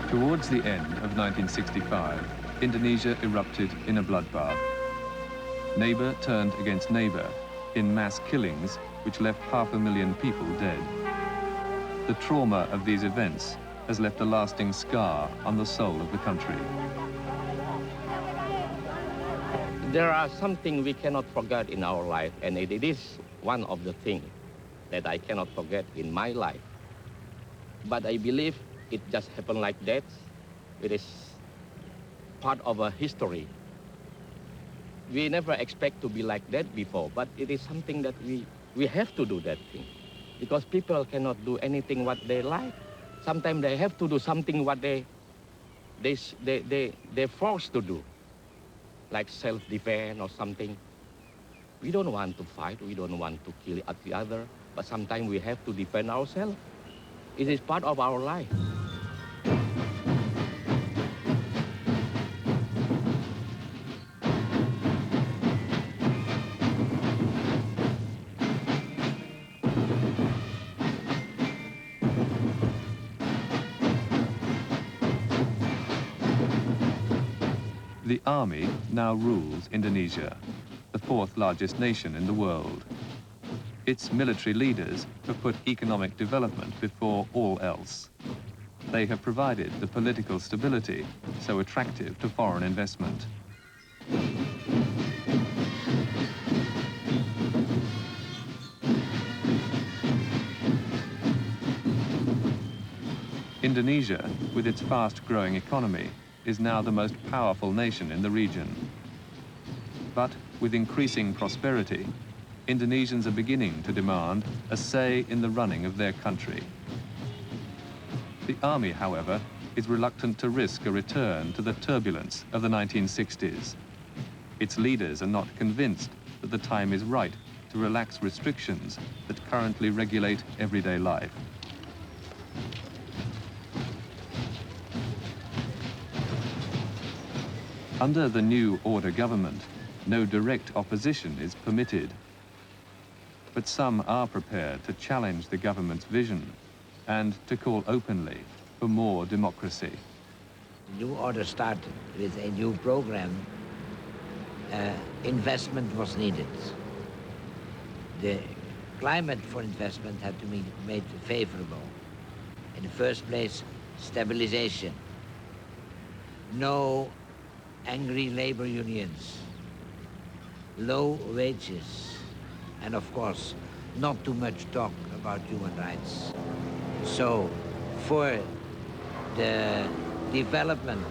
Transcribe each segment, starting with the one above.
Towards the end of 1965, Indonesia erupted in a bloodbath. Neighbor turned against neighbor in mass killings which left 500,000 people dead. The trauma of these events has left a lasting scar on the soul of the country. There are something we cannot forget in our life, and it is one of the things that I cannot forget in my life. But I believe it just happened like that. It is part of a history. We never expect to be like that before, but it is something that we have to do that thing. Because people cannot do anything what they like. Sometimes they have to do something what they're forced to do, like self-defense or something. We don't want to fight, we don't want to kill the other, but sometimes we have to defend ourselves. It is part of our life. The army now rules Indonesia, the fourth largest nation in the world. Its military leaders have put economic development before all else. They have provided the political stability so attractive to foreign investment. Indonesia, with its fast-growing economy, is now the most powerful nation in the region. But with increasing prosperity, Indonesians are beginning to demand a say in the running of their country. The army, however, is reluctant to risk a return to the turbulence of the 1960s. Its leaders are not convinced that the time is right to relax restrictions that currently regulate everyday life. Under the new Orde government, no direct opposition is permitted. But some are prepared to challenge the government's vision and to call openly for more democracy. The new order started with a new program. Investment was needed. The climate for investment had to be made favorable. In the first place, stabilization. No angry labor unions, low wages, and of course, not too much talk about human rights. So, for the development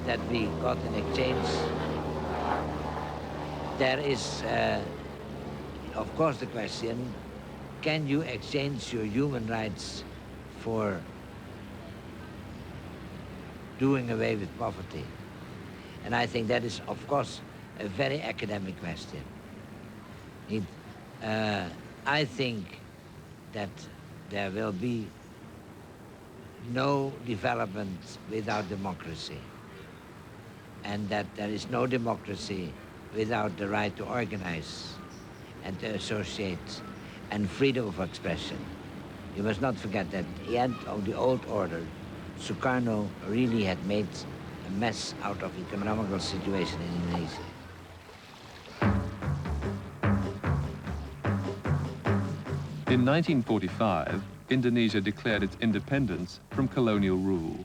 that we got in exchange, there is, of course, the question, can you exchange your human rights for doing away with poverty? And I think that is, of course, a very academic question. I think that there will be no development without democracy, and that there is no democracy without the right to organize and to associate and freedom of expression. You must not forget that at the end of the old order, Sukarno really had made a mess out of the economical situation in Indonesia. In 1945, Indonesia declared its independence from colonial rule.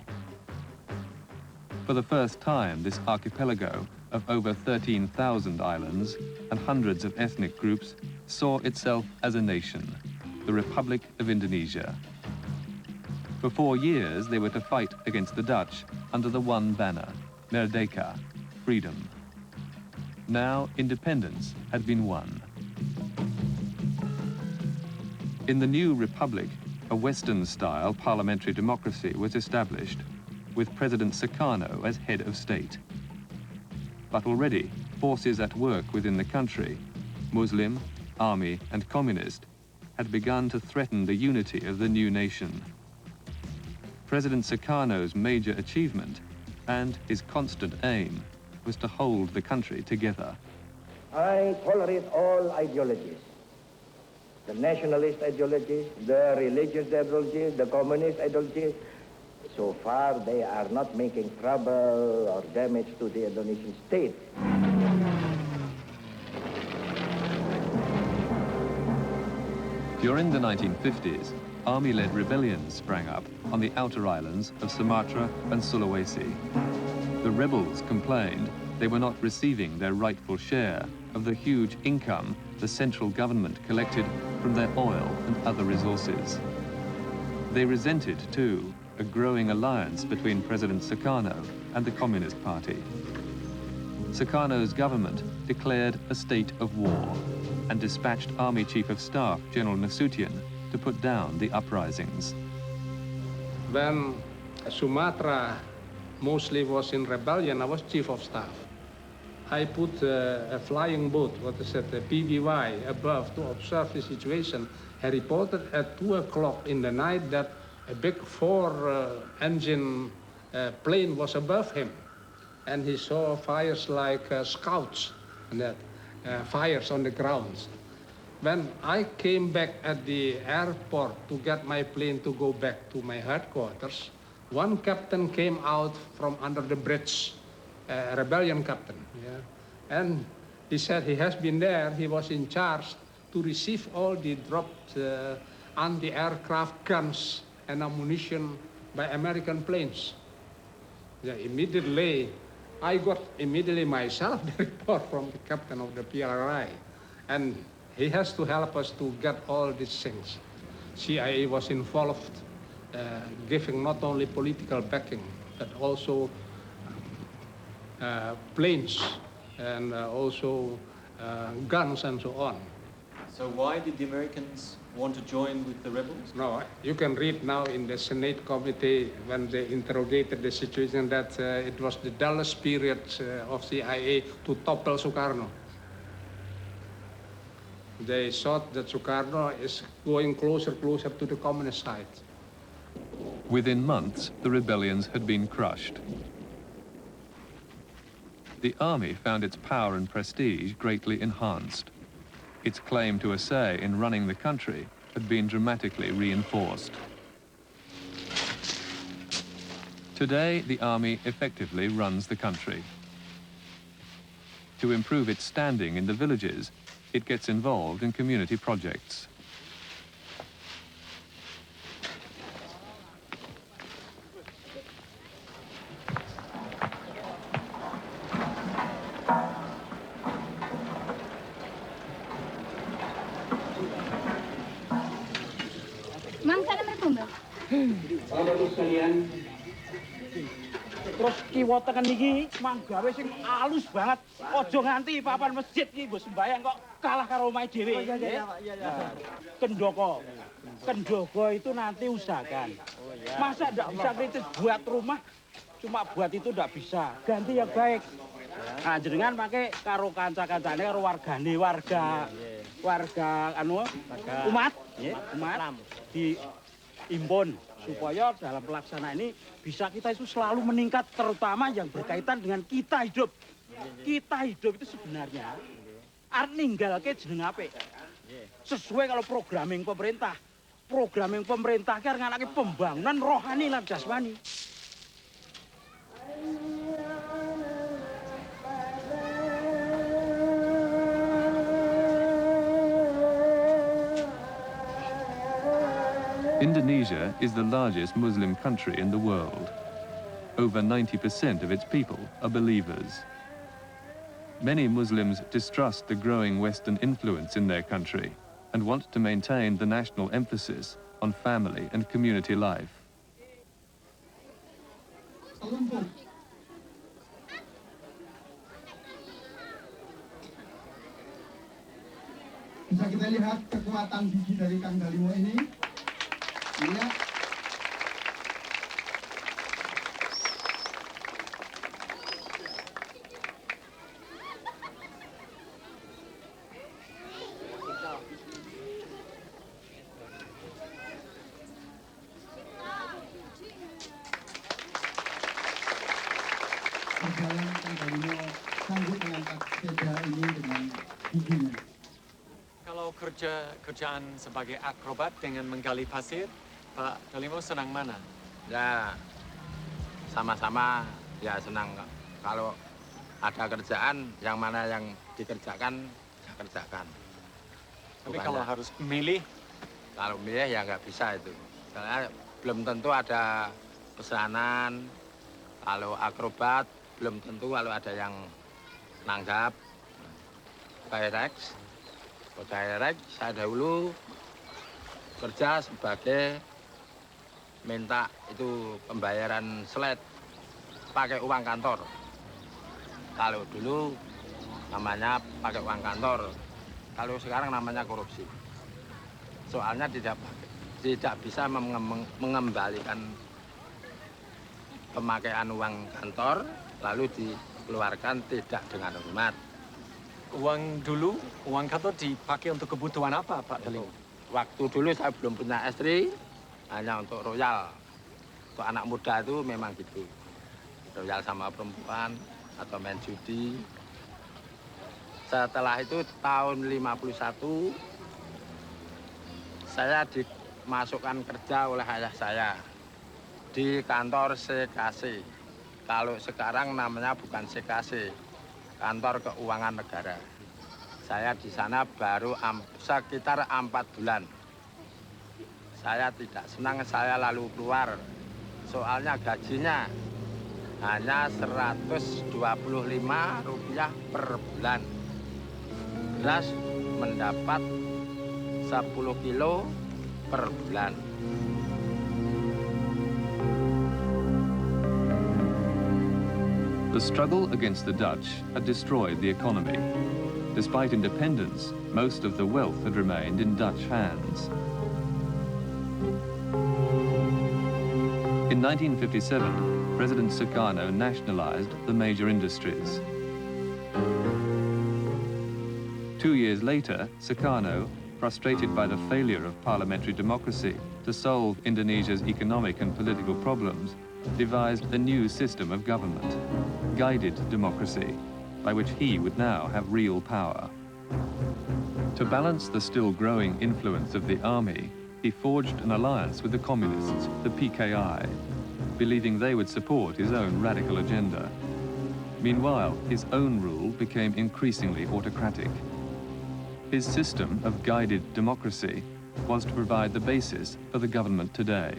For the first time, this archipelago of over 13,000 islands and hundreds of ethnic groups saw itself as a nation, the Republic of Indonesia. For 4 years, they were to fight against the Dutch under the one banner, Merdeka, freedom. Now, independence had been won. In the new republic, a Western-style parliamentary democracy was established, with President Sukarno as head of state. But already, forces at work within the country, Muslim, army, and communist, had begun to threaten the unity of the new nation. President Sukarno's major achievement and his constant aim was to hold the country together. I tolerate all ideologies. The nationalist ideology, the religious ideology, the communist ideology. So far, they are not making trouble or damage to the Indonesian state. During the 1950s, army-led rebellions sprang up on the outer islands of Sumatra and Sulawesi. The rebels complained they were not receiving their rightful share of the huge income the central government collected from their oil and other resources. They resented, too, a growing alliance between President Sukarno and the Communist Party. Sukarno's government declared a state of war and dispatched Army Chief of Staff General Nasution to put down the uprisings. When Sumatra mostly was in rebellion, I was Chief of Staff. I put a flying boat, a PBY, above to observe the situation. He reported at 2 o'clock in the night that a big 4-engine plane was above him. And he saw fires like scouts, and that fires on the ground. When I came back at the airport to get my plane to go back to my headquarters, one captain came out from under the bridge, a rebellion captain. Yeah? And he said he has been there, he was in charge to receive all the dropped anti-aircraft guns and ammunition by American planes. Yeah, immediately, I got immediately myself the report from the captain of the PRI. And he has to help us to get all these things. CIA was involved, giving not only political backing, but also planes and also guns and so on. So why did the Americans want to join with the rebels? No, you can read now in the Senate committee when they interrogated the situation that it was the dullest period of CIA to topple Sukarno. They thought that Sukarno is going closer to the communist side. Within months, the rebellions had been crushed. The army found its power and prestige greatly enhanced. Its claim to a say in running the country had been dramatically reinforced. Today, the army effectively runs the country. To improve its standing in the villages, it gets involved in community projects. Bapak-Ibu sekalian, terus kiwa teken iki mang gawe sing alus banget. Aja nganti papan masjid iki mbok sembayang kok kalah karo omahe dhewe. Iya. Kendoko. Kendoko itu nanti usahakan. Masa enggak bisa kritis buat rumah, cuma buat itu enggak bisa. Ganti yang baik. Nah, jenengan pakai karo kanca-kancane karo wargane, warga umat, umat di impun supaya dalam pelaksanaan ini bisa kita itu selalu meningkat, terutama yang berkaitan dengan kita hidup. Kita hidup itu sebenarnya arep ninggalke jeneng apik. Sesuai kalau programming pemerintah program yang pemerintah ki arep nganake pembangunan rohani lan jasmani. Indonesia is the largest Muslim country in the world. Over 90% of its people are believers. Many Muslims distrust the growing Western influence in their country and want to maintain the national emphasis on family and community life. Bisa kita lihat kekuatan gigi dari Kang Dalimo ini. Iya. Perjalanan Kang Dalimo sanggup mengangkat sepeda ini dengan giginya. Kalau kerjaan sebagai akrobat dengan menggali pasir, Pak Dalimo senang mana? Ya, sama-sama ya senang. Kalau ada kerjaan, yang mana yang dikerjakan, saya kerjakan. Tapi kalau harus milih? Kalau milih ya nggak bisa itu. Karena belum tentu ada pesanan. Kalau akrobat, belum tentu kalau ada yang nanggap. Direct, saya dahulu kerja sebagai minta itu pembayaran slot pakai uang kantor. Kalau dulu namanya pakai uang kantor, kalau sekarang namanya korupsi. Soalnya tidak bisa mengembalikan pemakaian uang kantor, lalu dikeluarkan tidak dengan hormat. Uang dulu, uang kantor dipakai untuk kebutuhan apa, Pak Dalimo? Waktu dulu saya belum punya istri, hanya untuk royal. Untuk anak muda itu memang gitu. Royal sama perempuan atau main judi. Setelah itu tahun 51, saya dimasukkan kerja oleh ayah saya di kantor CKC. Kalau sekarang namanya bukan CKC. Kantor Keuangan Negara. Saya di sana baru sekitar 4 bulan. Saya tidak senang, saya lalu keluar. Soalnya gajinya hanya Rp125 per bulan. Beras mendapat 10 kilo per bulan. The struggle against the Dutch had destroyed the economy. Despite independence, most of the wealth had remained in Dutch hands. In 1957, President Sukarno nationalized the major industries. 2 years later, Sukarno, frustrated by the failure of parliamentary democracy to solve Indonesia's economic and political problems, devised a new system of government, guided democracy, by which he would now have real power. To balance the still growing influence of the army, he forged an alliance with the communists, the PKI, believing they would support his own radical agenda. Meanwhile, his own rule became increasingly autocratic. His system of guided democracy was to provide the basis for the government today.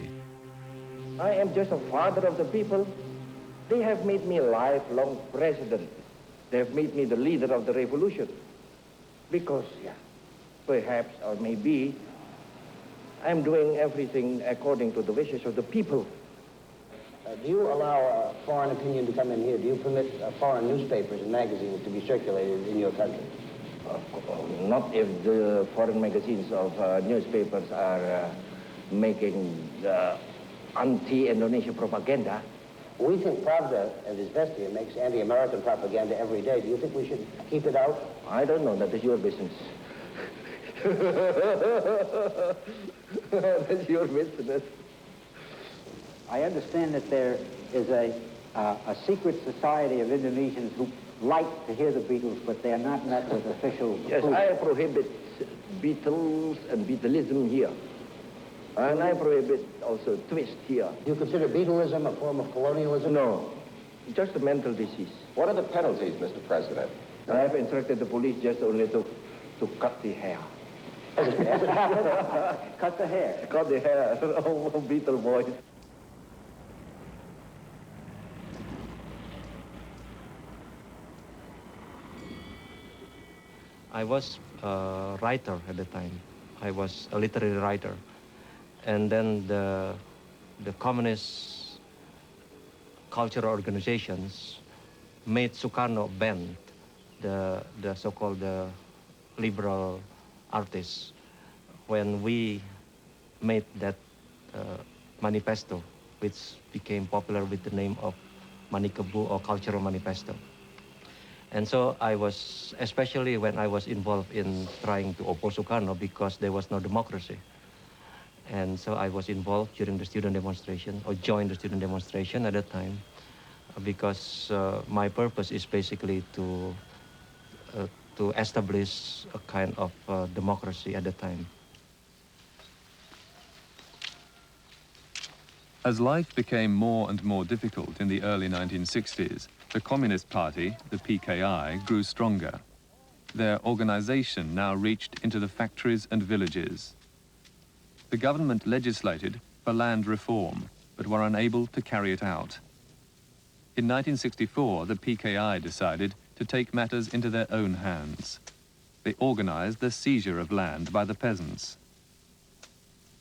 I am just a father of the people. They have made me lifelong president. They have made me the leader of the revolution. Because, yeah, perhaps or maybe, I'm doing everything according to the wishes of the people. Do you allow foreign opinion to come in here? Do you permit foreign newspapers and magazines to be circulated in your country? Not if the foreign magazines of newspapers are making anti-Indonesia propaganda. We think Pravda and Izvestia makes anti-American propaganda every day. Do you think we should keep it out? I don't know. That is your business. That's your business. I understand that there is a secret society of Indonesians who like to hear the Beatles, but they are not met with official Yes, approval. I prohibit Beatles and Beatlism here. And I prohibit also twist here. Do you consider beetleism a form of colonialism? No, just a mental disease. What are the penalties, Mr. President? I have instructed the police just only to cut the hair. Cut the hair. Cut the hair. Oh, beetle boys. I was a writer at the time. I was a literary writer. And then the communist cultural organizations made Sukarno banned the so-called liberal artists when we made that manifesto, which became popular with the name of Manikebu or Cultural Manifesto. And so I was, especially when I was involved in trying to oppose Sukarno because there was no democracy. And so I was involved during the student demonstration, or joined the student demonstration at that time, because my purpose is basically to establish a kind of democracy at the time. As life became more and more difficult in the early 1960s, the Communist Party, the PKI, grew stronger. Their organization now reached into the factories and villages. The government legislated for land reform, but were unable to carry it out. In 1964, the PKI decided to take matters into their own hands. They organized the seizure of land by the peasants.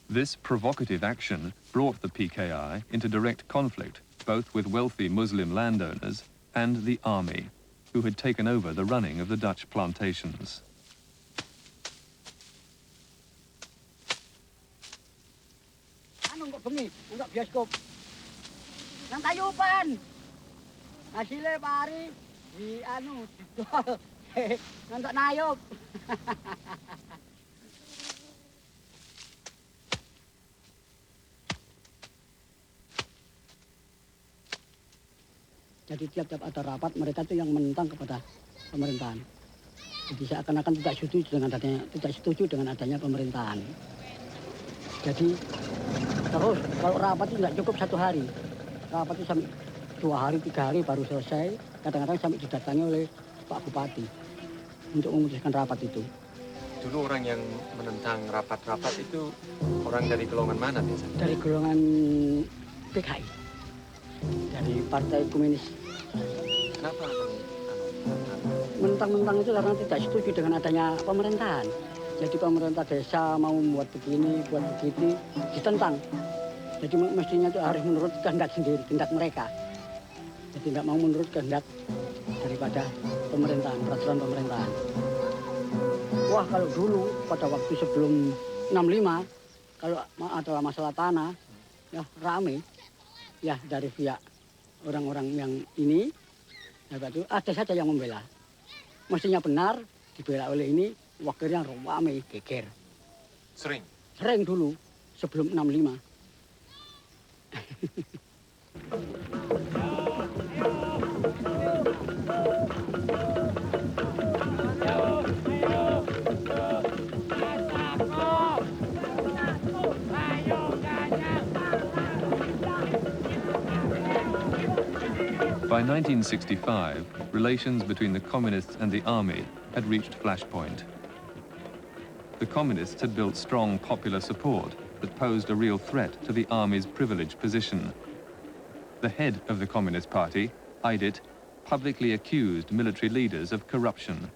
This provocative action brought the PKI into direct conflict both with wealthy Muslim landowners and the army, who had taken over the running of the Dutch plantations. Untuk bioskop. Nang Tayuban. Hasilnya Pak Ari dijual. Untuk Nayub. Jadi tiap-tiap ada rapat mereka itu yang menentang kepada pemerintahan. Jadi seakan-akan tidak setuju dengan adanya pemerintahan. Jadi terus kalau rapat itu tidak cukup 1 hari, rapat itu sampai 2 hari, 3 hari baru selesai. Kadang-kadang sampai didatangi oleh Pak Bupati untuk memutuskan rapat itu. Dulu orang yang menentang rapat-rapat itu orang dari golongan mana biasanya? Dari golongan PKI, dari Partai Komunis. Kenapa menentang itu karena tidak setuju dengan adanya pemerintahan. Jadi pemerintah desa mau membuat begini, buat begitu, ditentang. Jadi mestinya itu harus menurut kehendak sendiri, kehendak mereka. Jadi tidak mau menurut kehendak daripada pemerintahan, peraturan pemerintahan. Wah, kalau dulu pada waktu sebelum 65, kalau ada masalah tanah, ya rame. Ya dari pihak orang-orang yang ini, ada saja yang membela. Mestinya benar, dibela oleh ini, wakilnya rame, geger. Sering? Sering dulu, sebelum 65. By 1965, relations between the communists and the army had reached flashpoint. The communists had built strong popular support that posed a real threat to the army's privileged position. The head of the Communist Party, Orde, publicly accused military leaders of corruption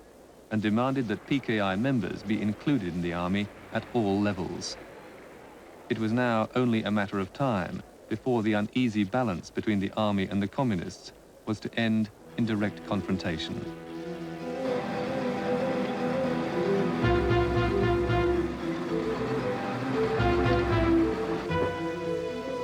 and demanded that PKI members be included in the army at all levels. It was now only a matter of time before the uneasy balance between the army and the communists was to end in direct confrontation.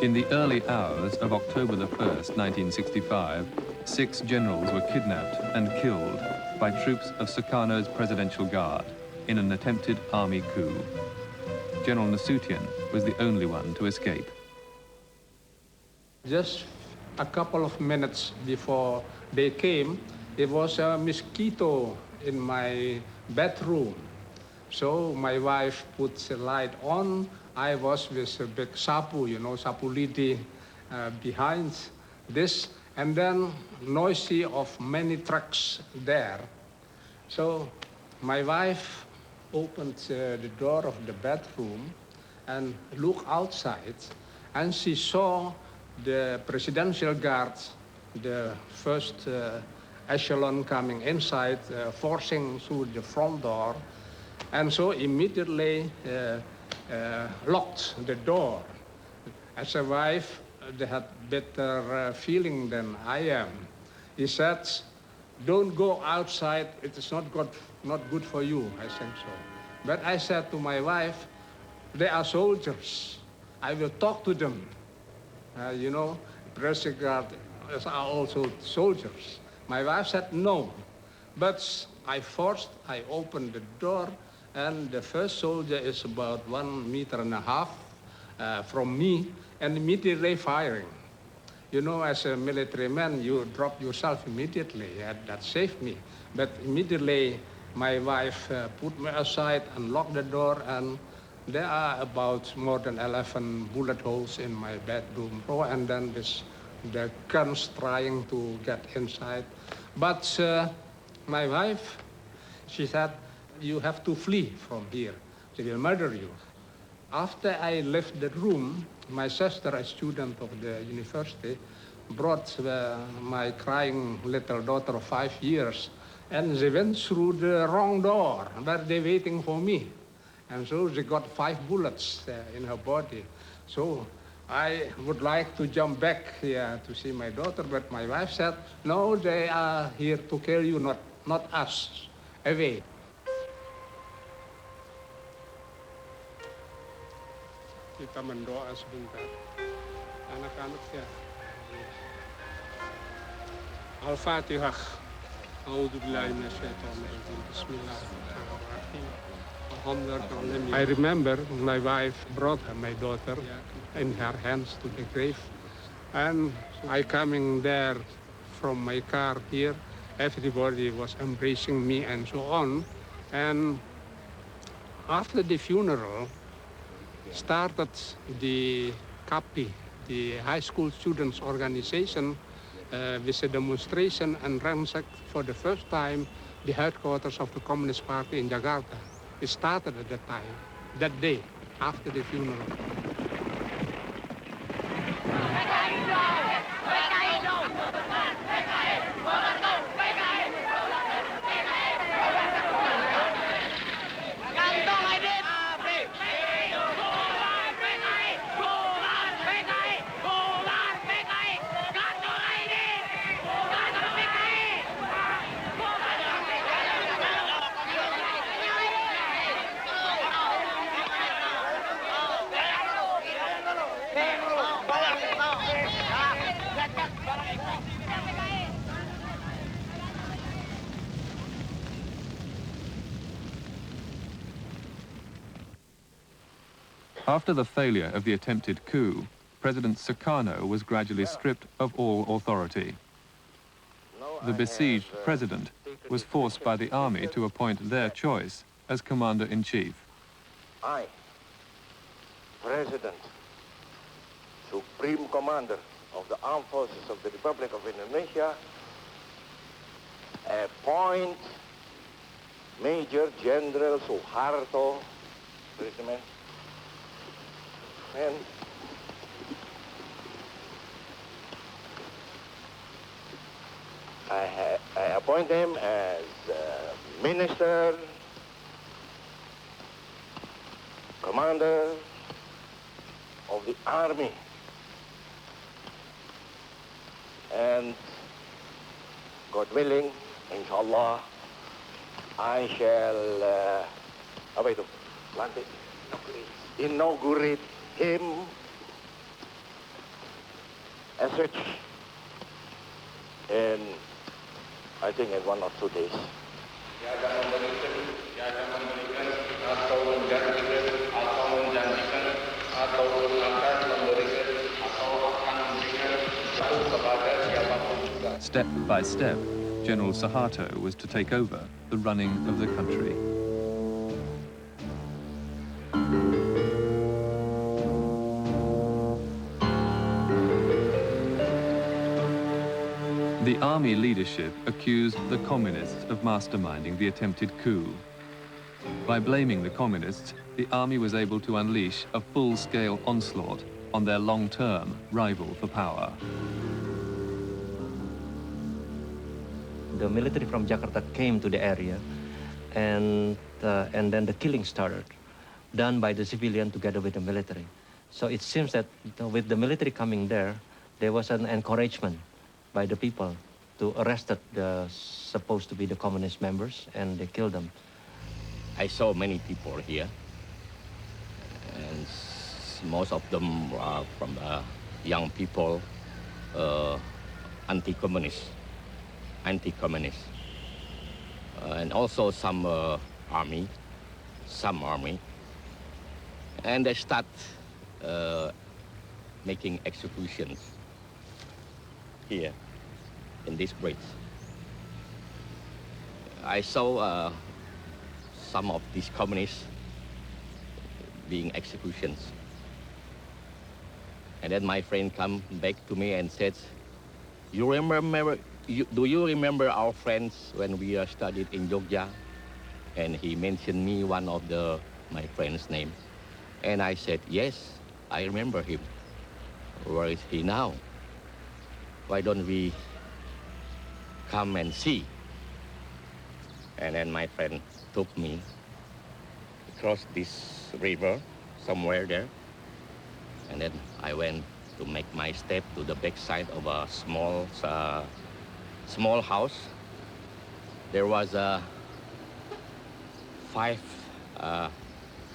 In the early hours of October the 1st, 1965, 6 generals were kidnapped and killed by troops of Sukarno's Presidential Guard in an attempted army coup. General Nasution was the only one to escape. Just a couple of minutes before they came, there was a mosquito in my bedroom. So my wife put the light on, I was with a big sapu, you know, sapu lidi behind this, and then noisy of many trucks there. So my wife opened the door of the bedroom and looked outside, and she saw the presidential guards, the first echelon coming inside, forcing through the front door, and so immediately locked the door. As a wife, they had better feeling than I am. He said, "Don't go outside, it is not good for you." I think so. But I said to my wife, "They are soldiers. I will talk to them." You know, press guard are also soldiers. My wife said no. But I opened the door, and the first soldier is about 1.5 meters from me, and immediately firing. You know, as a military man, you drop yourself immediately. That saved me. But immediately, my wife put me aside and locked the door, and there are about more than 11 bullet holes in my bedroom floor, and then the guns trying to get inside. But my wife, she said, "You have to flee from here. They will murder you." After I left the room, my sister, a student of the university, brought my crying little daughter of 5 years, and they went through the wrong door, where they're waiting for me. And so they got 5 bullets in her body. So I would like to jump back here to see my daughter, but my wife said, "No, they are here to kill you, not us. Away." Kita mendoa sebentar. Anak-anak ya. Al-Fatihah. A'udzubillahi minasyaitonirrajim. Bismillahirrahmanirrahim. I remember my wife brought my daughter in her hands to the grave, and I coming there from my car here, everybody was embracing me and so on. And after the funeral, started the CAPI, the high school students organization, with a demonstration and ransacked for the first time the headquarters of the Communist Party in Jakarta. It started at that time, that day, after the funeral. After the failure of the attempted coup, President Sukarno was gradually stripped of all authority. The besieged president was forced by the army to appoint their choice as commander-in-chief. I, President, Supreme Commander of the Armed Forces of the Republic of Indonesia, appoint Major General Suharto, and I appoint him as Minister, Commander of the Army, and God willing, inshallah, I shall inaugurate him as such in, I think, in 1 or 2 days. Step by step, General Suharto was to take over the running of the country. The army leadership accused the communists of masterminding the attempted coup. By blaming the communists, the army was able to unleash a full-scale onslaught on their long-term rival for power. The military from Jakarta came to the area, and then the killing started, done by the civilian together with the military. So it seems that with the military coming there was an encouragement by the people to arrest the supposed to be the communist members, and they killed them. I saw many people here, and most of them are from young people, anti-communist, and also some army, and they start making executions here in this bridge. I saw some of these communists being executions. And then my friend come back to me and said, do you remember our friends when we studied in Jogja? And he mentioned me one of my friend's name. And I said, yes, I remember him. Where is he now? Why don't we come and see? And then my friend took me across this river somewhere there. And then I went to make my step to the backside of a small house. There was 5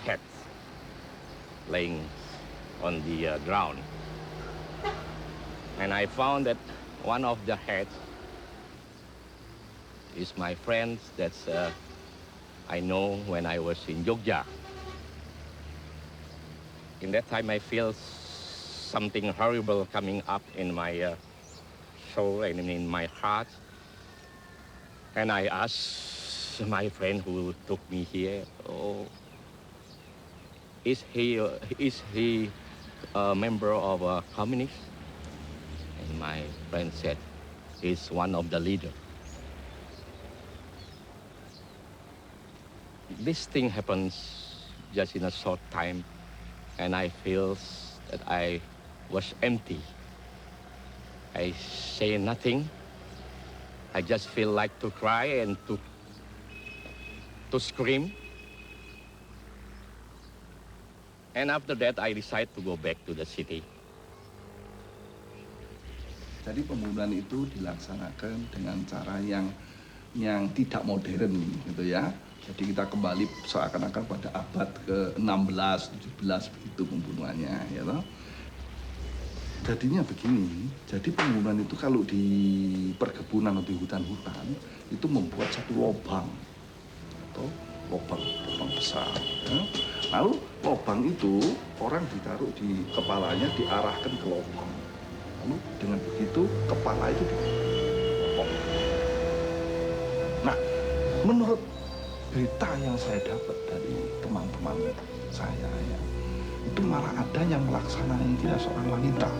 heads laying on the ground. And I found that one of the heads is my friend that I know when I was in Jogja. In that time, I feel something horrible coming up in my soul and in my heart. And I asked my friend who took me here, oh, is he a member of a communist? And my friend said, he's one of the leaders. This thing happens just in a short time, and I feel that I was empty. I say nothing. I just feel like to cry and to scream. And after that, I decide to go back to the city. Jadi pembunuhan itu dilaksanakan dengan cara yang tidak modern gitu ya. Jadi kita kembali seakan-akan pada abad ke-16, 17 begitu pembunuhannya ya toh. Jadinya begini, jadi pembunuhan itu kalau di perkebunan atau di hutan-hutan itu membuat satu lubang atau lubang besar ya. Lalu lubang itu orang ditaruh di kepalanya, diarahkan ke lubang. Lalu dengan begitu kepala itu dipotong. Nah, menurut berita yang saya dapat dari teman-teman saya ya, itu malah ada yang melaksanakan, tidak seorang wanita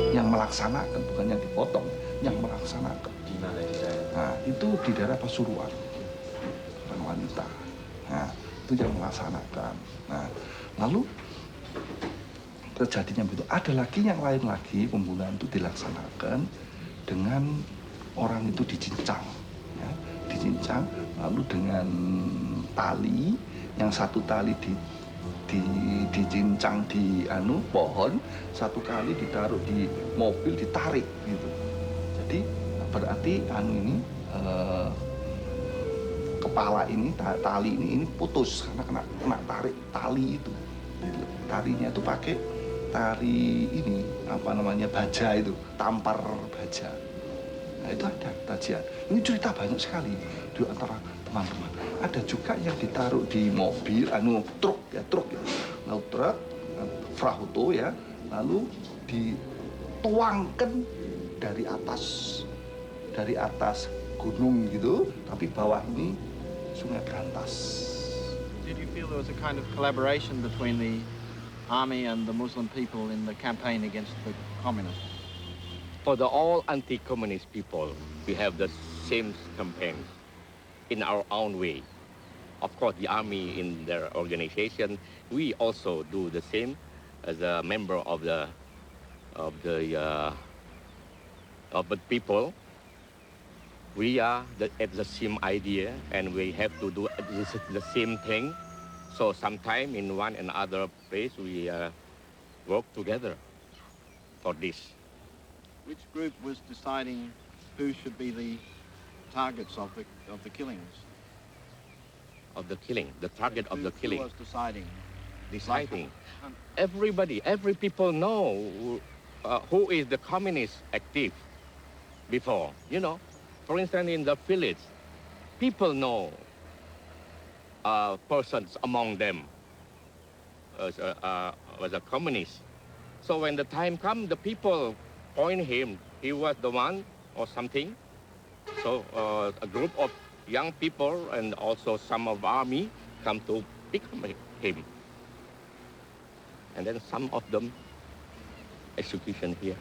yang melaksanakan, bukan yang dipotong, yang melaksanakan. Di mana di daerah? Nah, itu di daerah Pasuruan, seorang wanita. Nah, itu yang melaksanakan. Nah, lalu terjadinya begitu. Ada lagi yang lain lagi pembunuhan itu dilaksanakan dengan orang itu dicincang, ya, dicincang, lalu dengan tali, yang satu tali dicincang di pohon, satu kali ditaruh di mobil, ditarik gitu. Jadi berarti ini kepala ini, tali ini putus karena kena tarik tali itu. Tarinya itu pakai tari ini baja itu, tampar baja. Nah itu ada tajian. Ini cerita banyak sekali di antara teman-teman. Ada juga yang ditaruh di mobil, truk ya, lalu truk, frahuto ya, lalu dituangkan dari atas gunung gitu, tapi bawah ini sungai berantas. Did you feel there was a kind of collaboration between the army and the Muslim people in the campaign against the communists? For the all anti-communist people, we have the same campaigns in our own way. Of course, the army in their organization, we also do the same as a member of the people. We are at the same idea, and we have to do the same thing. So sometime in one and other place, we work together for this. Which group was deciding who should be the targets of the killings? Of the killing, the target of the killing. Who was deciding? Deciding. Everybody, every people know who is the communist active before, you know. For instance, in the village, people know persons among them was a communist. So when the time comes, the people point him, he was the one or something. So a group of young people and also some of army come to pick him. And then some of them execution here.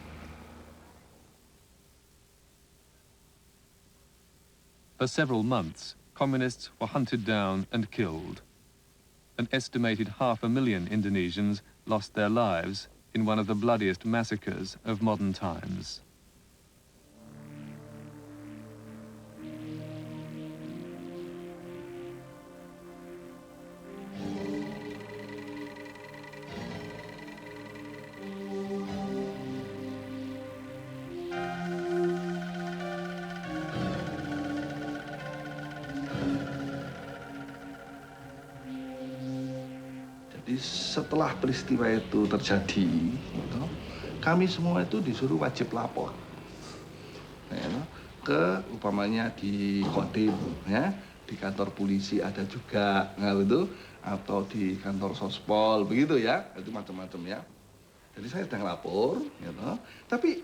For several months, communists were hunted down and killed. An estimated 500,000 Indonesians lost their lives in one of the bloodiest massacres of modern times. Setelah peristiwa itu terjadi, kami semua itu disuruh wajib lapor, ke umpamanya di Kodim, ya, di kantor polisi ada juga, atau di kantor sospol, begitu ya, itu macam-macam ya. Jadi saya sedang lapor, tapi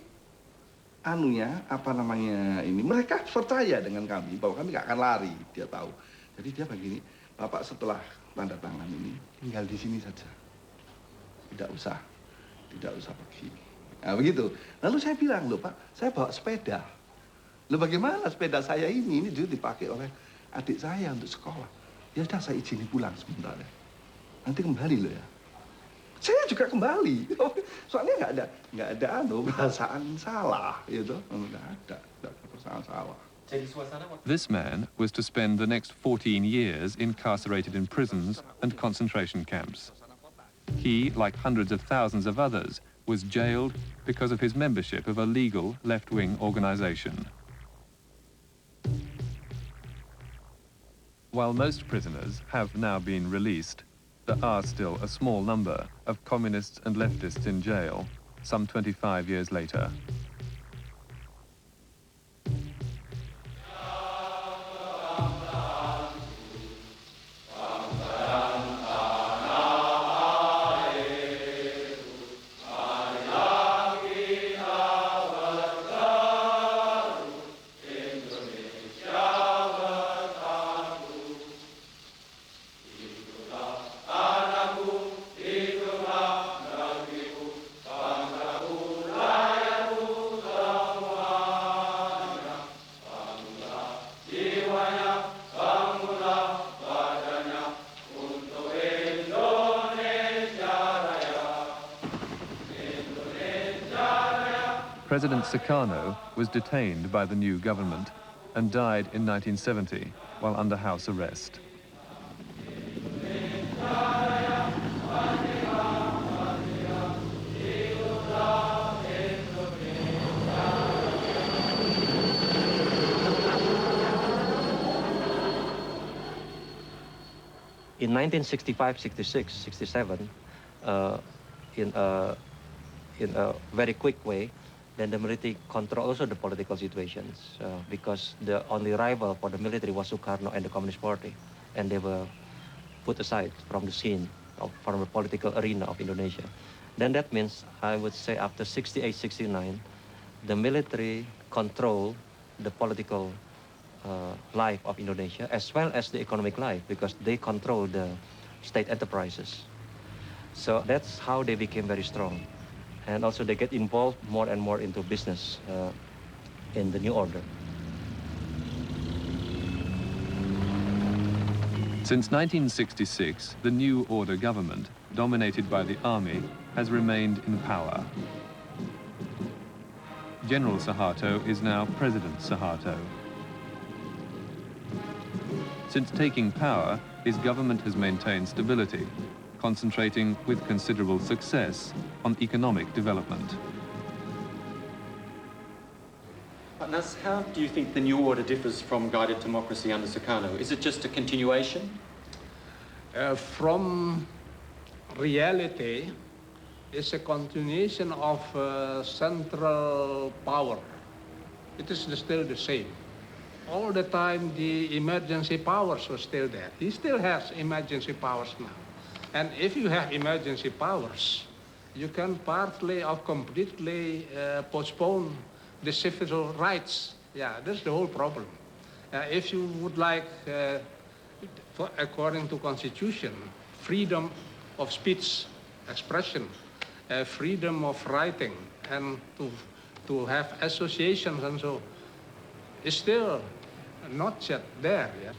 mereka percaya dengan kami bahwa kami nggak akan lari, dia tahu. Jadi dia begini, Bapak setelah tanda tangan ini tinggal di sini saja, tidak usah pergi. Nah begitu. Lalu saya bilang, loh Pak, saya bawa sepeda. Loh bagaimana sepeda saya ini juga dipakai oleh adik saya untuk sekolah. Ya sudah saya izini pulang sebentar ya. Nanti kembali loh ya. Saya juga kembali. Soalnya nggak ada perasaan salah gitu. Nggak ada perasaan salah. This man was to spend the next 14 years incarcerated in prisons and concentration camps. He, like hundreds of thousands of others, was jailed because of his membership of a legal left-wing organization. While most prisoners have now been released, there are still a small number of communists and leftists in jail, some 25 years later. President Sukarno was detained by the new government and died in 1970 while under house arrest. In 1965, 66, 67, in a very quick way, then the military controlled also the political situations because the only rival for the military was Sukarno and the Communist Party, and they were put aside from the scene, from the political arena of Indonesia. Then that means, I would say after 68, 69, the military controlled the political life of Indonesia as well as the economic life because they control the state enterprises. So that's how they became very strong. and also they get involved more and more into business in the new order. Since 1966, the new order government, dominated by the army, has remained in power. General Suharto is now President Suharto. Since taking power, his government has maintained stability, concentrating with considerable success on economic development. Nas, how do you think the new order differs from guided democracy under Sukarno? Is it just a continuation? From reality, it's a continuation of central power. It is still the same. All the time the emergency powers were still there. He still has emergency powers now. And if you have emergency powers, you can partly or completely postpone the civil rights. Yeah, that's the whole problem. If you would like, according to Constitution, freedom of speech, expression, freedom of writing, and to have associations and so, is still not yet there. Yeah?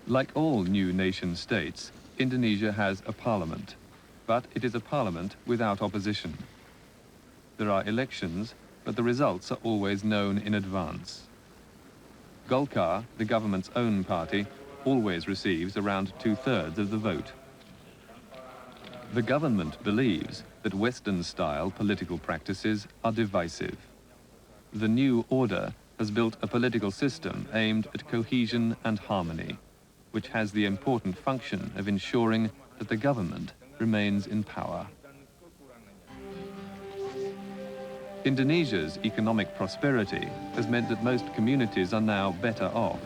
Like all new nation states, Indonesia has a parliament, but it is a parliament without opposition. There are elections, but the results are always known in advance. Golkar, the government's own party, always receives around 2/3 of the vote. The government believes that Western-style political practices are divisive. The new order has built a political system aimed at cohesion and harmony, which has the important function of ensuring that the government remains in power. Indonesia's economic prosperity has meant that most communities are now better off.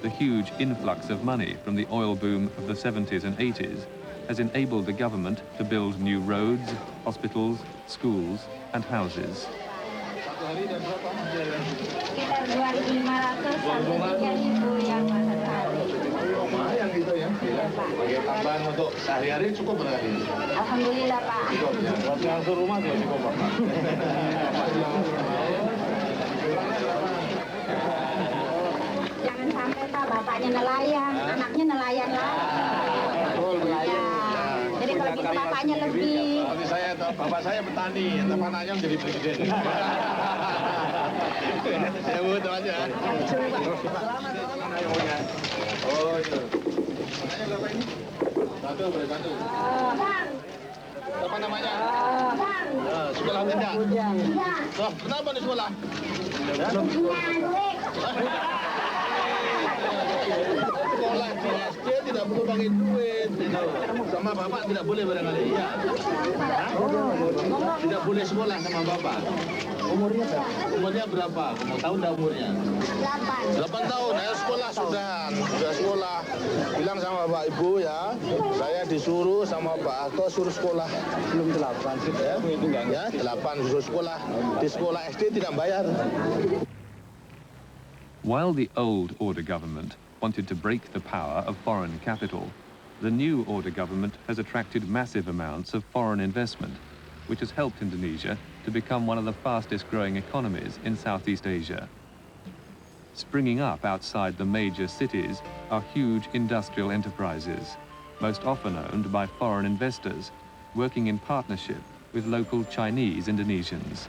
The huge influx of money from the oil boom of the 70s and 80s has enabled the government to build new roads, hospitals, schools, and houses. Sekitar 2.500 sampai 3.000 yang masa sehari. Lumayan gitu ya. Pakai tambahan untuk sehari-hari cukup berarti. Alhamdulillah Pak. Cukup ya. Buat langsung rumah juga cukup Pak. Jangan sampai Pak bapaknya nelayan, anaknya nelayan lah. Betul begitu. Jadi kalau gitu bapaknya lebih. Seperti saya, bapak saya petani, tapi anaknya jadi presiden. Saya butuh aja. Oh itu. Namanya berapa ini? Satu. Apa namanya? Sekolah tidak. Loh, kenapa di sekolah? Sekolah di SD tidak perlu pakai duit. Sama bapak tidak boleh barangkali. Iya. Tidak boleh sekolah sama bapak. Umurnya berapa? Umurnya berapa? Mau tahu enggak umurnya? 8 tahun. Ya sekolah sudah sekolah. Bilang sama Bapak Ibu ya, saya disuruh sama Pak Harto suruh sekolah. Belum 8 sih ya. Ya, 8 suruh sekolah. Di sekolah SD tidak bayar. While the old order government wanted to break the power of foreign capital, the new order government has attracted massive amounts of foreign investment, which has helped Indonesia to become one of the fastest growing economies in Southeast Asia. Springing up outside the major cities are huge industrial enterprises, most often owned by foreign investors, working in partnership with local Chinese Indonesians.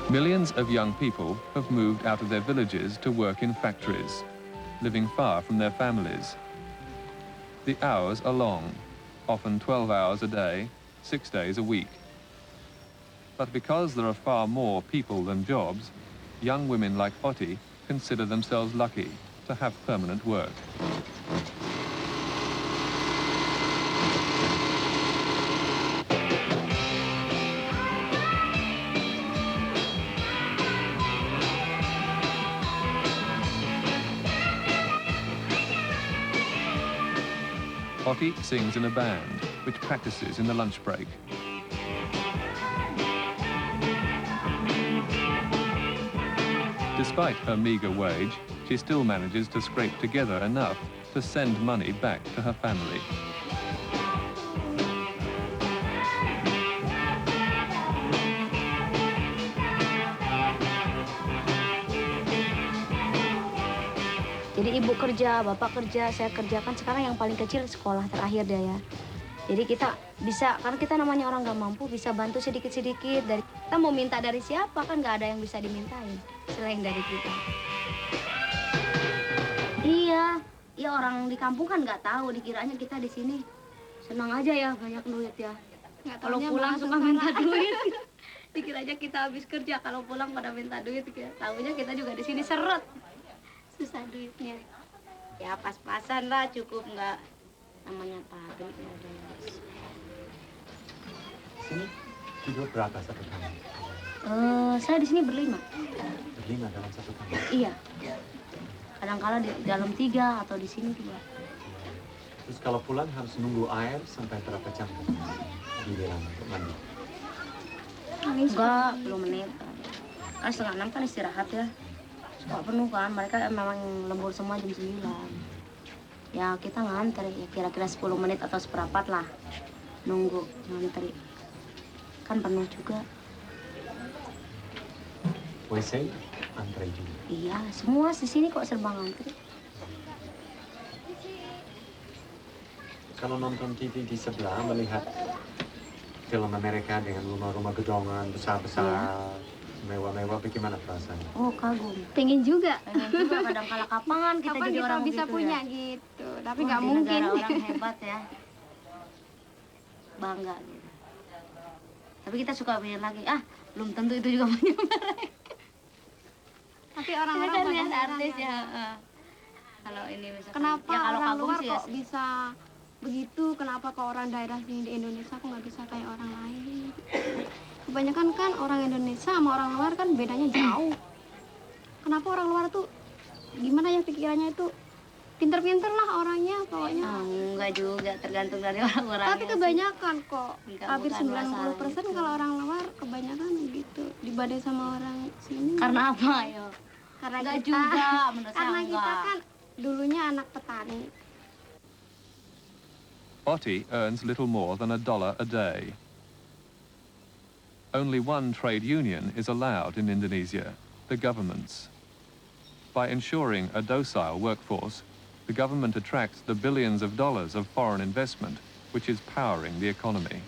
Millions of young people have moved out of their villages to work in factories, living far from their families. The hours are long, often 12 hours a day, 6 days a week. But because there are far more people than jobs, young women like Oti consider themselves lucky to have permanent work. Oti sings in a band, which practices in the lunch break. Despite her meager wage, she still manages to scrape together enough to send money back to her family. Jadi ibu kerja, bapak kerja, saya kerjakan. Sekarang yang paling kecil sekolah terakhir dia ya. Jadi kita bisa, karena kita namanya orang nggak mampu, bisa bantu sedikit-sedikit. Kita mau minta dari siapa, kan nggak ada yang bisa dimintain selain dari kita. Iya, ya orang di kampung kan nggak tahu, dikiranya kita di sini senang aja ya, banyak duit ya. Kalau pulang suka minta duit, dikiranya kita habis kerja. Kalau pulang pada minta duit, tahunya kita juga di sini seret. Susah duitnya. Ya pas-pasan lah, cukup nggak namanya pabrik. Sini tidur berapa satu kamar? Saya di sini berlima. Berlima dalam satu kamar? Iya. Kadang-kala di dalam 3 atau di sini 2. Terus kalau pulang harus nunggu air sampai berapa jam di dalam untuk mandi? Enggak, 10 menit. Kan 5:30 kan istirahat ya. Suka penuh kan, mereka memang lembur semua jam 9. Ya kita ngantri, ya kira-kira 10 menit atau seperempat lah. Nunggu, ngantri. Kan penuh juga. WC antri juga? Iya, semua di sini kok serba ngantri. Kalau nonton TV di sebelah melihat film Amerika dengan rumah-rumah gedongan besar-besar, mewah-mewah, bagaimana perasaannya? Oh, kagum. Pengen juga. Pengen juga, kadang-kala kapan kita jadi orang bisa gitu punya ya? gitu. Tapi Oh, nggak di mungkin. negara orang hebat ya. Bangga gitu. Tapi kita suka pengen lagi. Belum tentu itu juga punya mereka. Tapi orang-orang kan pada lihat heran artis ya. ya. Kalau ini misalkan. Kenapa ya, kalau orang kagum luar sih kok ya. bisa begitu? Kenapa kok orang daerah sini di Indonesia kok nggak bisa kayak orang lain? Kebanyakan kan orang Indonesia sama orang luar kan bedanya jauh. Kenapa orang luar tuh gimana ya pikirannya itu pinter-pinter lah orangnya pokoknya. Enggak juga, tergantung dari orang-orangnya. Tapi kebanyakan kok, Enggak, hampir bukan 90% masalah kalau orang luar kebanyakan gitu dibanding sama orang sini. Karena apa ya? Karena Enggak kita, juga, menurut saya karena kita enggak. kan dulunya anak petani. Orde earns little more than $1 a day. Only one trade union is allowed in Indonesia, the government's. By ensuring a docile workforce, the government attracts the billions of dollars of foreign investment, which is powering the economy.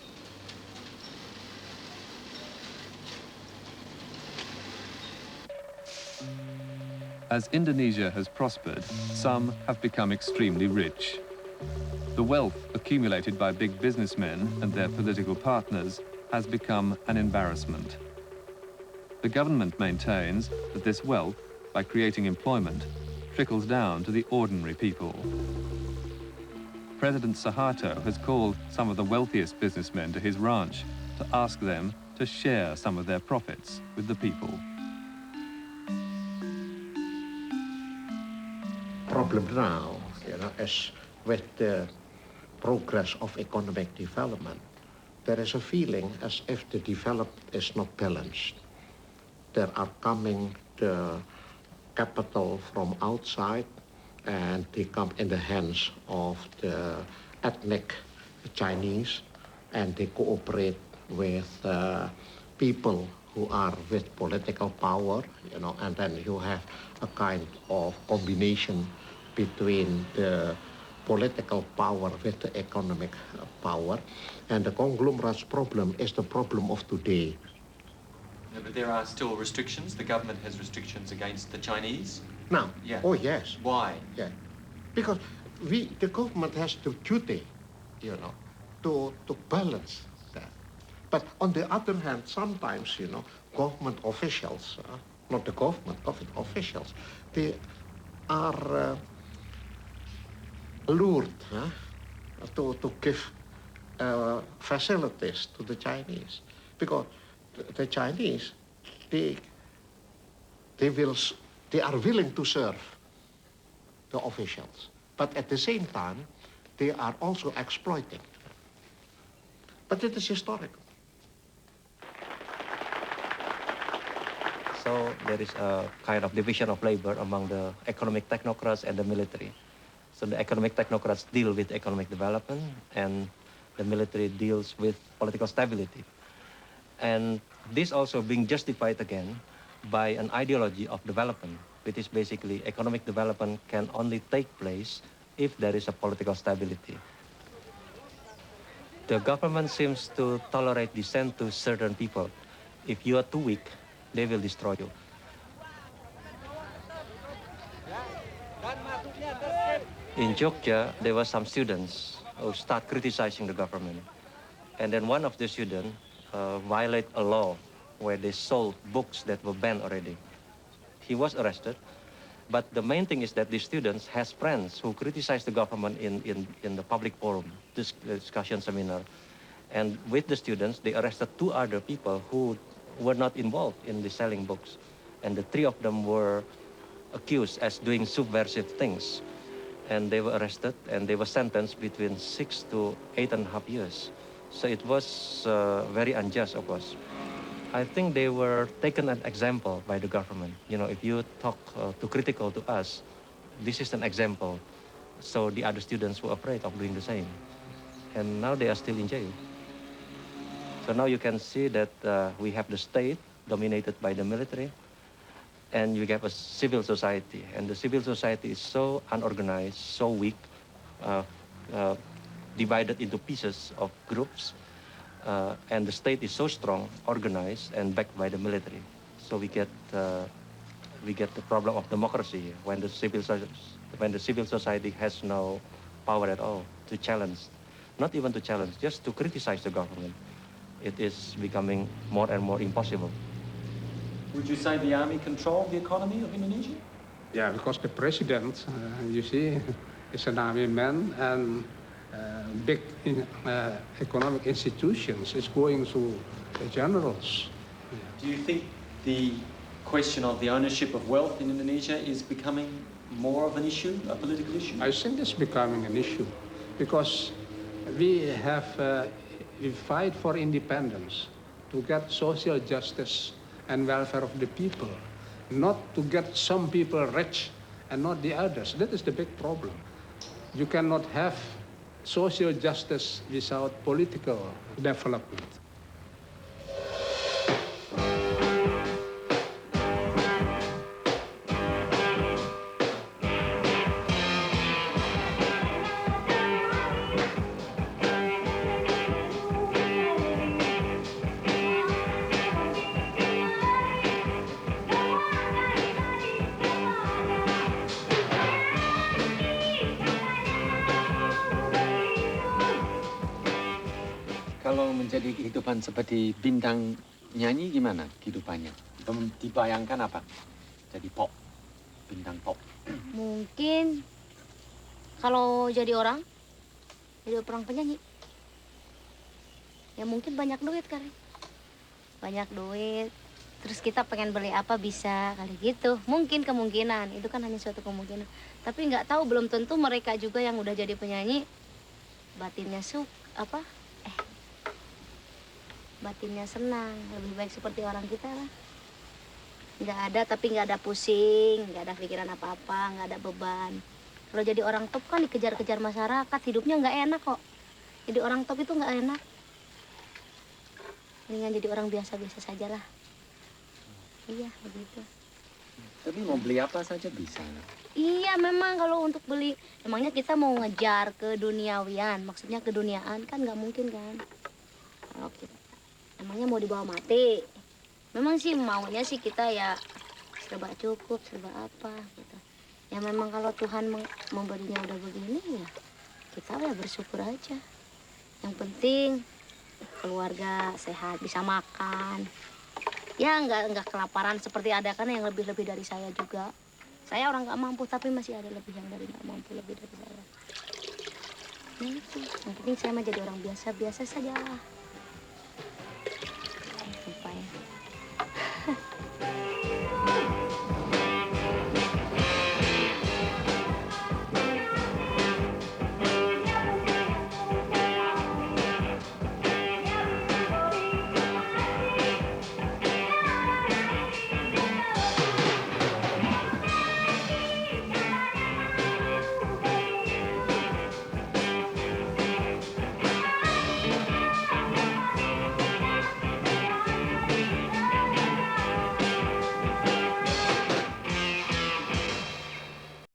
As Indonesia has prospered, some have become extremely rich. The wealth accumulated by big businessmen and their political partners has become an embarrassment. The government maintains that this wealth, by creating employment, trickles down to the ordinary people. President Suharto has called some of the wealthiest businessmen to his ranch to ask them to share some of their profits with the people. Problem now, as with the progress of economic development, there is a feeling as if the development is not balanced. There are coming the capital from outside, and they come in the hands of the ethnic Chinese, and they cooperate with people who are with political power, and then you have a kind of combination between the political power with the economic power. And the conglomerate's problem is the problem of today. No, but there are still restrictions. The government has restrictions against the Chinese. Now, Yeah. oh yes. Why? Yeah, because the government has the duty, to balance that. But on the other hand, sometimes, government officials, not the government officials, they are lured to give facilities to the Chinese, because the Chinese, they are willing to serve the officials, but at the same time, they are also exploiting. But it is historical. So there is a kind of division of labor among the economic technocrats and the military. So the economic technocrats deal with economic development, and the military deals with political stability. And this also being justified again by an ideology of development, which is basically economic development can only take place if there is a political stability. The government seems to tolerate dissent to certain people. If you are too weak, they will destroy you. In Jogja, there were some students who start criticizing the government. And then one of the students violated a law where they sold books that were banned already. He was arrested, but the main thing is that the students has friends who criticize the government in the public forum, this discussion seminar. And with the students, they arrested 2 other people who were not involved in the selling books. And the 3 of them were accused as doing subversive things. And they were arrested and they were sentenced between 6 to 8.5 years. So it was very unjust, of course. I think they were taken an example by the government. You know, if you talk too critical to us, this is an example. So the other students were afraid of doing the same. And now they are still in jail. So now you can see that we have the state dominated by the military, and you have a civil society. And the civil society is so unorganized, so weak, divided into pieces of groups. And the state is so strong, organized, and backed by the military. So we get the problem of democracy when the civil society has no power at all to challenge, not even to challenge, just to criticize the government. It is becoming more and more impossible. Would you say the army controlled the economy of Indonesia? Yeah, because the president, you see, is an army man, and big economic institutions is going through the generals. Do you think the question of the ownership of wealth in Indonesia is becoming more of an issue, a political issue? I think it's becoming an issue because we fight for independence to get social justice and welfare of the people, not to get some people rich and not the others. That is the big problem. You cannot have social justice without political development. Kalau menjadi kehidupan seperti bintang nyanyi gimana kehidupannya? Dibayangkan apa? Jadi pop, bintang pop. Mungkin kalau jadi orang penyanyi, ya mungkin banyak duit kali. Banyak duit, terus kita pengen beli apa bisa kali gitu. Mungkin kemungkinan, itu kan hanya suatu kemungkinan. Tapi nggak tahu, belum tentu mereka juga yang udah jadi penyanyi batinnya batinnya senang, lebih baik seperti orang kita lah. Nggak ada, tapi nggak ada pusing, nggak ada pikiran apa-apa, nggak ada beban. Kalau jadi orang top kan dikejar-kejar masyarakat, hidupnya nggak enak kok. Jadi orang top itu nggak enak. Mendingan jadi orang biasa-biasa saja lah. Iya, begitu. Tapi mau beli apa saja bisa. Iya, memang kalau untuk beli, emangnya kita mau ngejar ke duniawian, maksudnya keduniaan kan nggak mungkin kan. Kalau kita emangnya mau dibawa mati. Memang sih maunya sih kita ya serba cukup, serba apa gitu. Ya memang kalau Tuhan memberinya udah begini ya kita ya bersyukur aja. Yang penting keluarga sehat, bisa makan. Ya nggak kelaparan seperti ada kan yang lebih-lebih dari saya juga. Saya orang nggak mampu tapi masih ada lebih yang dari nggak mampu lebih dari saya. Nah itu, yang penting saya mah jadi orang biasa-biasa saja lah.